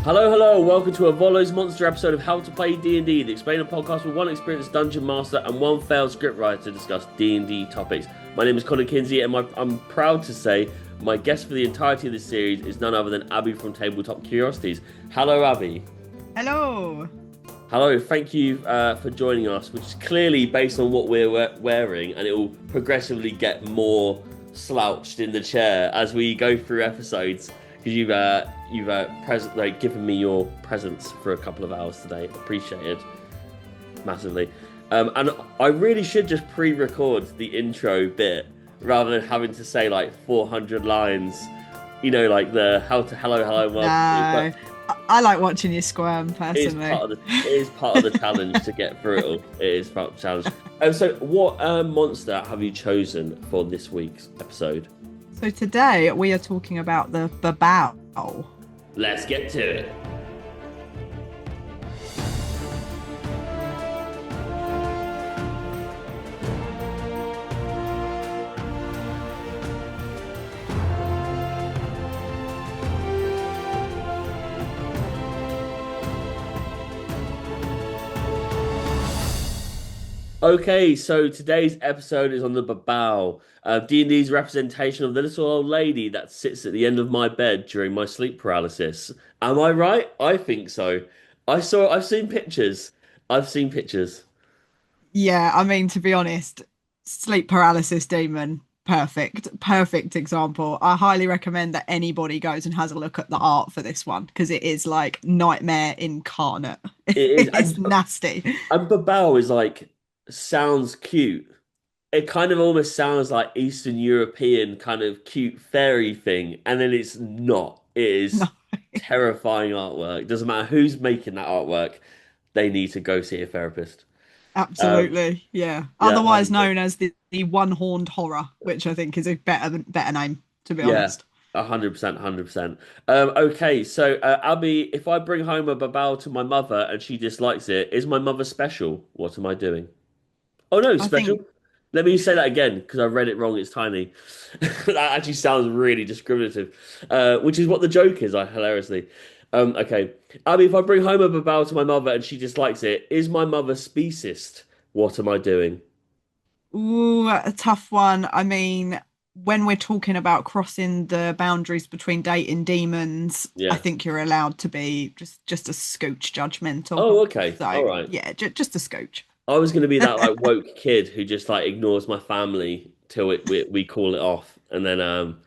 Hello, hello, welcome to a Volo's Monster episode of How to Play D&D, the explainer podcast with one experienced dungeon master and one failed scriptwriter to discuss D&D topics. My name is Kinsey, and I'm proud to say my guest for the entirety of this series is none other than Abby from Tabletop Curiosities. Hello, Abby. Hello. Hello, thank you for joining us, which is clearly based on what we're wearing, and it will progressively get more slouched in the chair as we go through episodes. Because you've given me your presence for a couple of hours today. Appreciated massively. And I really should just pre-record the intro bit rather than having to say like 400 lines. You know, like the hello, welcome. No, I like watching you squirm personally. It is part of the challenge to get through it all. It is part of the challenge. So what monster have you chosen for this week's episode? So today we are talking about the Babau. Let's get to it. Okay, so today's episode is on the Babau, D&D's representation of the little old lady that sits at the end of my bed during my sleep paralysis. Am I right? I think so. I've seen pictures. I've seen pictures. Yeah, I mean, to be honest, sleep paralysis demon, perfect example. I highly recommend that anybody goes and has a look at the art for this one because it is like nightmare incarnate. It is. It's nasty. And Babau is like, sounds cute. It kind of almost sounds like Eastern European kind of cute fairy thing, and then it's not. It is No. terrifying artwork. Doesn't matter who's making that artwork, they need to go see a therapist. Absolutely, yeah. Yeah, Otherwise 100%. known as the one-horned horror, which I think is a better name, to be Yeah, honest. 100%, 100%. Okay, so Abby, if I bring home a Babao to my mother and she dislikes it, is my mother special? What am I doing? Oh no, I special. think Let me say that again because I read it wrong. It's tiny. That actually sounds really discriminative, which is what the joke is. I hilariously. Okay, Abby, if I bring home a babao to my mother and she dislikes it, is my mother speciesist? What am I doing? Ooh, a tough one. I mean, when we're talking about crossing the boundaries between dating demons, I Yeah. think you're allowed to be just a scooch judgmental. Oh, okay. All So right. yeah, just a scooch. I was going to be that like woke kid who just like ignores my family till we call it off, and then I'll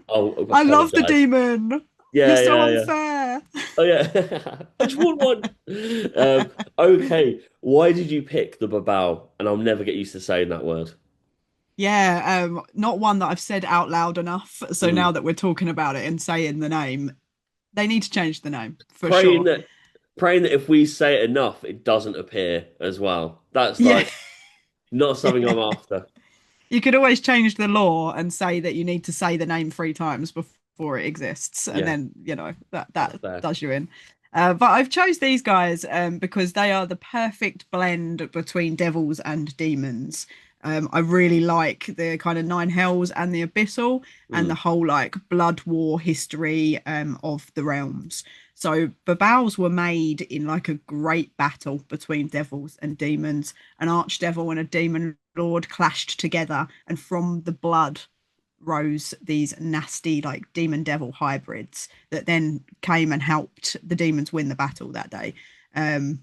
I love the apologize. demon. You're Yeah, so yeah, yeah. unfair. Oh yeah, I just want one. Okay, why did you pick the babao? And I'll never get used to saying that word. Yeah, not one that I've said out loud enough. So Mm. now that we're talking about it and saying the name, they need to change the name for Praying sure. that, praying that if we say it enough, it doesn't appear as well. That's Yeah, like not something I'm yeah. after. You could always change the law and say that you need to say the name three times before it exists, and Yeah, then that that's that fair. does you in. But I've chose these guys because they are the perfect blend between devils and demons. I really like the kind of nine hells and the abyssal and the Mm. whole like blood war history of the realms. So Babaus were made in like a great battle between devils and demons. An archdevil and a demon lord clashed together, and from the blood rose these nasty like demon devil hybrids that then came and helped the demons win the battle that day. Um,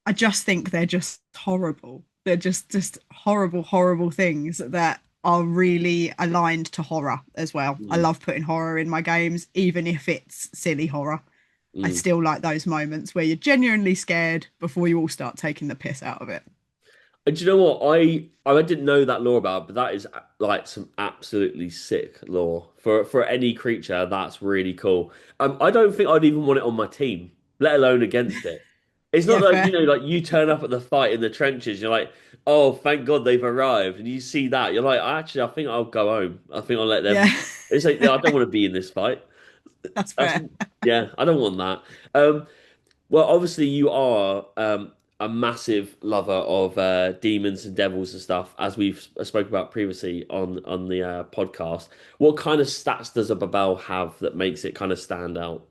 I just think they're just horrible. They're just horrible things that are really aligned to horror as well. I Mm. love putting horror in my games, even if it's silly horror. I Mm. still like those moments where you're genuinely scared before you all start taking the piss out of it. And do you know what? I didn't know that lore about, but that is like some absolutely sick lore for any creature. That's really cool. I don't think I'd even want it on my team, let alone against it. It's not Yeah, like fair. like you turn up at the fight in the trenches. You're like, oh, thank God they've arrived, and you see that you're like, actually, I think I'll go home. I think I'll let Yeah, them. It's like I don't want to be in this fight. that's That's fair. yeah, I don't want that. Well, obviously you are a massive lover of demons and devils and stuff, as we've spoke about previously on the podcast. What kind of stats does a Babel have that makes it kind of stand out?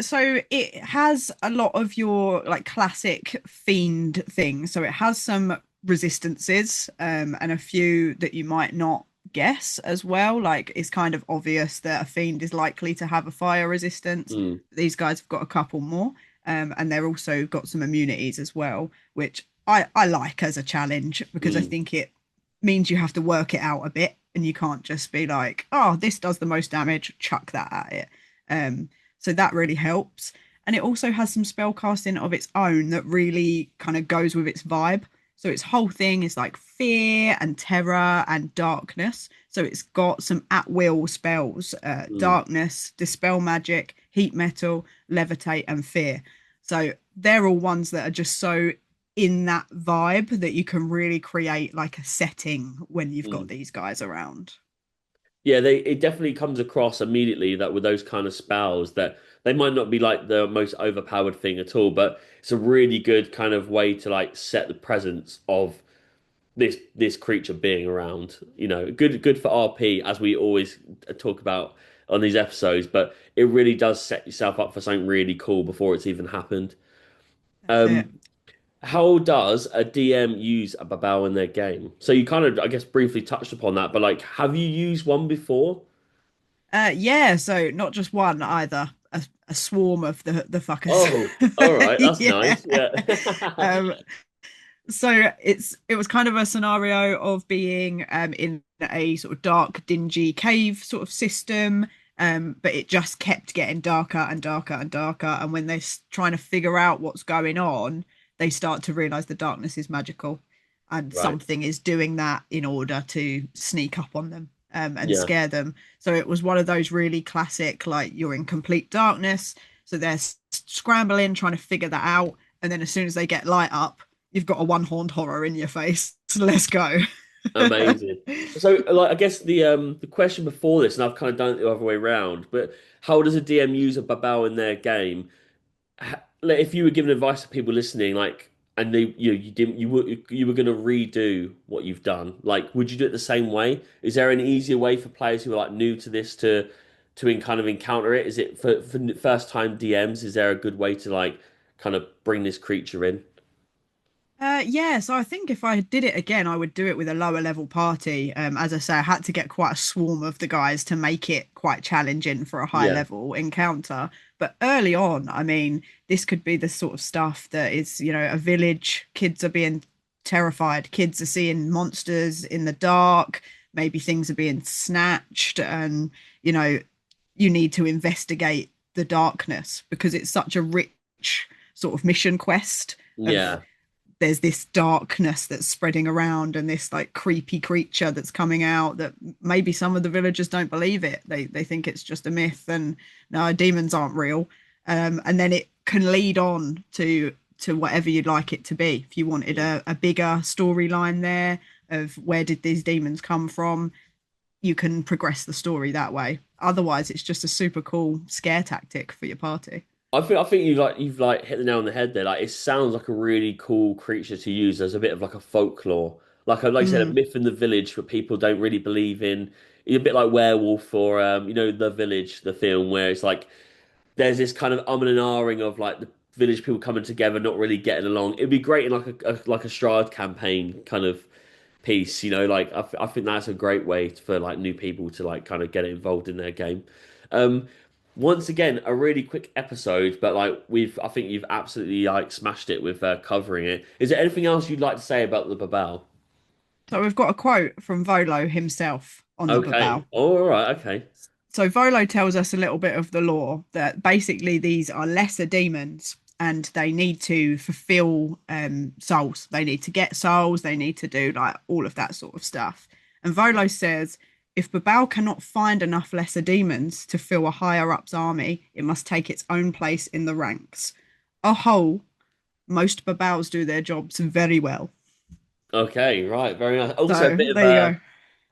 So it has a lot of your like classic fiend things. So it has some resistances, and a few that you might not guess as well. Like it's kind of obvious that a fiend is likely to have a fire resistance. Mm, These guys have got a couple more, and they're also got some immunities as well, which I like as a challenge because I mm. think it means you have to work it out a bit, and you can't just be like, oh, this does the most damage, chuck that at it. So that really helps. And it also has some spell casting of its own that really kind of goes with its vibe. So its whole thing is like fear and terror and darkness. So it's got some at will spells, Mm. darkness, dispel magic, heat metal, levitate, and fear. So they're all ones that are just so in that vibe that you can really create like a setting when you've got Mm. these guys around. Yeah, it definitely comes across immediately that with those kind of spells that they might not be like the most overpowered thing at all, but it's a really good kind of way to like set the presence of this creature being around. You know, good for RP as we always talk about on these episodes, but it really does set yourself up for something really cool before it's even happened. That's it. Um, how does a DM use a Babau in their game? So you kind of, I guess, briefly touched upon that, but like, have you used one before? Yeah, so not just one either, a swarm of the fuckers. Oh, all right, that's Yeah. nice. Yeah. Um, so it was kind of a scenario of being in a sort of dark, dingy cave sort of system. But it just kept getting darker and darker and darker. And when they're trying to figure out what's going on, they start to realize the darkness is magical and Right. something is doing that in order to sneak up on them, and Yeah. scare them. So it was one of those really classic, like you're in complete darkness. So they're scrambling, trying to figure that out. And then as soon as they get light up, you've got a one-horned horror in your face. So let's go. Amazing. So, like, I guess the question before this, and I've kind of done it the other way around, but how does a DM use a Babau in their game? Like, if you were giving advice to people listening, like, and they, you didn't, you were going to redo what you've done, like, would you do it the same way? Is there an easier way for players who are like new to this to kind of encounter it? Is it for first time DMs? Is there a good way to like kind of bring this creature in? Yeah, so I think if I did it again, I would do it with a lower level party. As I say, I had to get quite a swarm of the guys to make it quite challenging for a high Yeah, level encounter. But early on, I mean, this could be the sort of stuff that is, a village, kids are being terrified, kids are seeing monsters in the dark, maybe things are being snatched, and, you know, you need to investigate the darkness because it's such a rich sort of mission quest of yeah. there's this darkness that's spreading around and this like creepy creature that's coming out that maybe some of the villagers don't believe it. They think it's just a myth and no, demons aren't real. And then it can lead on to whatever you'd like it to be. If you wanted a bigger storyline there of where did these demons come from, you can progress the story that way. Otherwise, it's just a super cool scare tactic for your party. I think you've hit the nail on the head there. Like it sounds like a really cool creature to use as a bit of like a folklore. Like I said, a Mm. myth in the village that people don't really believe in. It's a bit like Werewolf or The Village, the film, where it's like there's this kind of and ahhing of like the village people coming together, not really getting along. It'd be great in like a Strahd campaign kind of piece, I think that's a great way for like new people to like kind of get involved in their game. Um, Once again, a really quick episode, but like I think you've absolutely like smashed it with covering it. Is there anything else you'd like to say about the Babel? So we've got a quote from Volo himself on the Okay, Babau. all right, okay, So Volo tells us a little bit of the lore that basically these are lesser demons and they need to fulfill souls. They need to get souls. They need to do like all of that sort of stuff. And Volo says if Babau cannot find enough lesser demons to fill a higher up's army, it must take its own place in the ranks. A whole, most Babaus do their jobs very well. okay, right, very nice. Also, a So bit of there you go.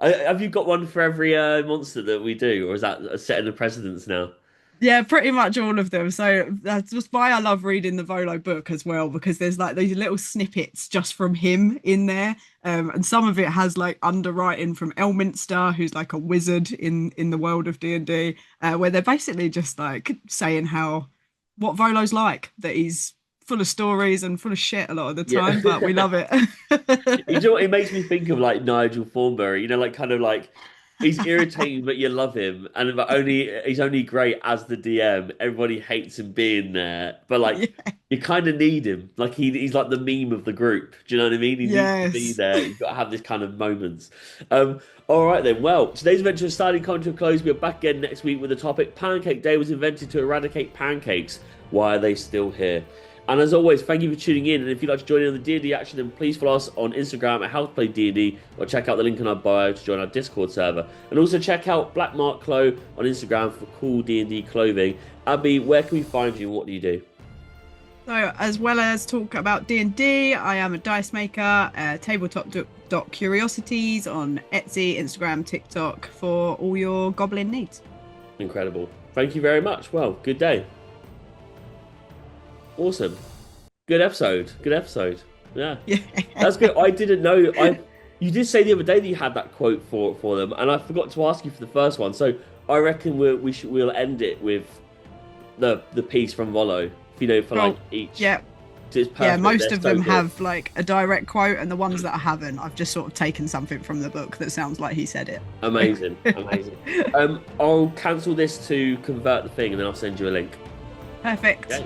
have you got one for every monster that we do, or is that setting the precedence now? Yeah, pretty much all of them. So that's just why I love reading the Volo book as well, because there's like these little snippets just from him in there. And some of it has like underwriting from Elminster, who's like a wizard in the world of D&D, where they're basically just like saying how what Volo's like, that he's full of stories and full of shit a lot of the Yeah. time, but we love it. You know what? It makes me think of like Nigel Thornberry, like kind of like he's irritating, but you love him, and but he's only great as the DM. Everybody hates him being there, but like Yeah. you kind of need him. Like he's like the meme of the group. Do you know what I mean? He needs to be Yes. there. You've got to have this kind of moments. All right then. Well, today's adventure is starting coming to a close. We're back again next week with the topic: Pancake Day was invented to eradicate pancakes. Why are they still here? And as always, thank you for tuning in. And if you'd like to join in on the D&D action, then please follow us on Instagram at HowToPlayD&D, or check out the link in our bio to join our Discord server. And also check out Black Mark Clo on Instagram for cool D&D clothing. Abby, where can we find you and what do you do? So, as well as talk about D&D, I am a dice maker, tabletop.curiosities on Etsy, Instagram, TikTok for all your goblin needs. Incredible. Thank you very much. Well, good day. Awesome. Good episode. Good episode. Yeah. That's good. I didn't know. You did say the other day that you had that quote for them, and I forgot to ask you for the first one. So I reckon we'll end it with the piece from Volo. For like each. Yeah. Yeah, most of them have like a direct quote, and the ones that I haven't, I've just sort of taken something from the book that sounds like he said it. Amazing. I'll cancel this to convert the thing, and then I'll send you a link. Perfect. Okay.